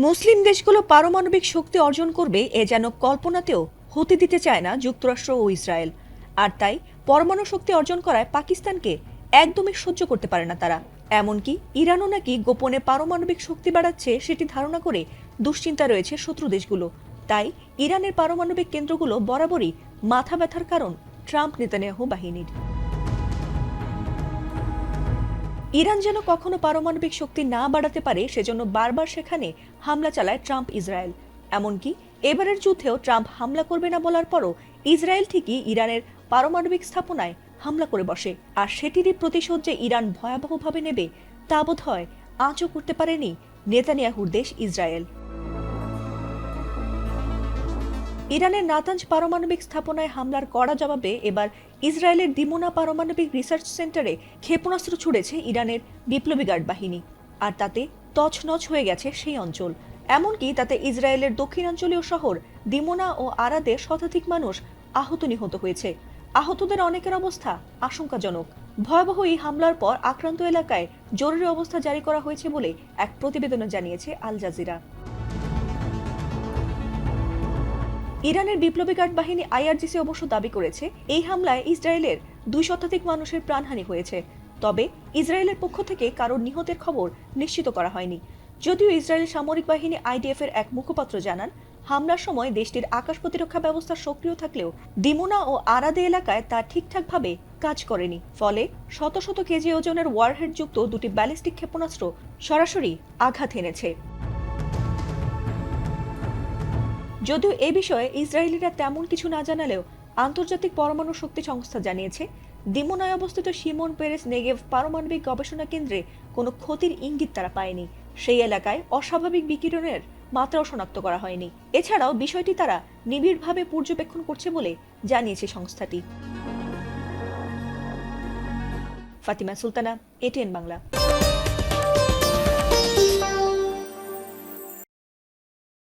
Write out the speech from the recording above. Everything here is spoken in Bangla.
মুসলিম দেশগুলো পারমাণবিক শক্তি অর্জন করবে এ যেন কল্পনাতেও হতে দিতে চায় না যুক্তরাষ্ট্র ও ইসরায়েল। আর তাই পরমাণু শক্তি অর্জন করায় পাকিস্তানকে একদমই সহ্য করতে পারে না তারা। এমনকি ইরানও নাকি গোপনে পারমাণবিক শক্তি বাড়াচ্ছে সেটি ধারণা করে দুশ্চিন্তা রয়েছে শত্রু দেশগুলো। তাই ইরানের পারমাণবিক কেন্দ্রগুলো বরাবরই মাথা ব্যথার কারণ ট্রাম্প নেতানিয়াহু বাহিনীর। ইরান যেন কখনো পারমাণবিক শক্তি না বাড়াতে পারে সেজন্য বারবার সেখানে হামলা চালায় ট্রাম্প ইসরায়েল। এমনকি এবারের যুদ্ধেও ট্রাম্প হামলা করবে না বলার পরও ইসরায়েল ঠিকই ইরানের পারমাণবিক স্থাপনায় হামলা করে বসে। আর সেটিরই প্রতিশোধ যে ইরান ভয়াবহভাবে নেবে তা বোধ হয় আঁচও করতে পারেনি নেতানিয়াহুর দেশ ইসরায়েল। ইরানের নাতাঞ্জ পারমাণবিক স্থাপনায় হামলার কড়া জবাবে এবার ইসরায়েলের দিমোনা পারমাণবিক রিসার্চ সেন্টারে ক্ষেপণাস্ত্র ছুড়েছে ইরানের বিপ্লবী গার্ড বাহিনী। আর তাতে তছনছ হয়ে গেছে সেই অঞ্চল। এমনকি তাতে ইসরায়েলের দক্ষিণাঞ্চলীয় শহর দিমোনা ও আরাদে শতাধিক মানুষ আহত নিহত হয়েছে। আহতদের অনেকের অবস্থা আশঙ্কাজনক। ভয়াবহ এই হামলার পর আক্রান্ত এলাকায় জরুরি অবস্থা জারি করা হয়েছে বলে এক প্রতিবেদনে জানিয়েছে আল জাজিরা। ইরানের বিপ্লবী গার্ড বাহিনী আইআরজিসি অবশ্য দাবি করেছে এই হামলায় ইসরায়েলের 2 শতাধিক মানুষের প্রাণহানি হয়েছে। তবে ইসরায়েলের পক্ষ থেকে কারোর নিহতের খবর নিশ্চিত করা হয়নি। যদিও ইসরায়েলের সামরিক বাহিনী আইডিএফ এর এক মুখপাত্র জানান, হামলার সময় দেশটির আকাশ প্রতিরক্ষা ব্যবস্থা সক্রিয় থাকলেও দিমোনা ও আরাদে এলাকায় তা ঠিকঠাকভাবে কাজ করেনি। ফলে শত শত কেজি ওজনের ওয়ারহেড যুক্ত 2টি ব্যালিস্টিক ক্ষেপণাস্ত্র সরাসরি আঘাত এনেছে। যদিও এ বিষয়ে ইসরায়েলিরা তেমন কিছু না জানালেও আন্তর্জাতিক পরমাণু শক্তি সংস্থা জানিয়েছে, দিমোনায় অবস্থিত শিমন পেরেস নেগেভ পারমাণবিক গবেষণা কেন্দ্রে কোনো ক্ষতির ইঙ্গিত তারা পায়নি। সেই এলাকায় অস্বাভাবিক বিকিরণের মাত্রাও শনাক্ত করা হয়নি। এছাড়াও বিষয়টি তারা নিবিড়ভাবে পর্যবেক্ষণ করছে বলে জানিয়েছে সংস্থাটি। ফাতিমা সুলতানা, এটিএন বাংলা।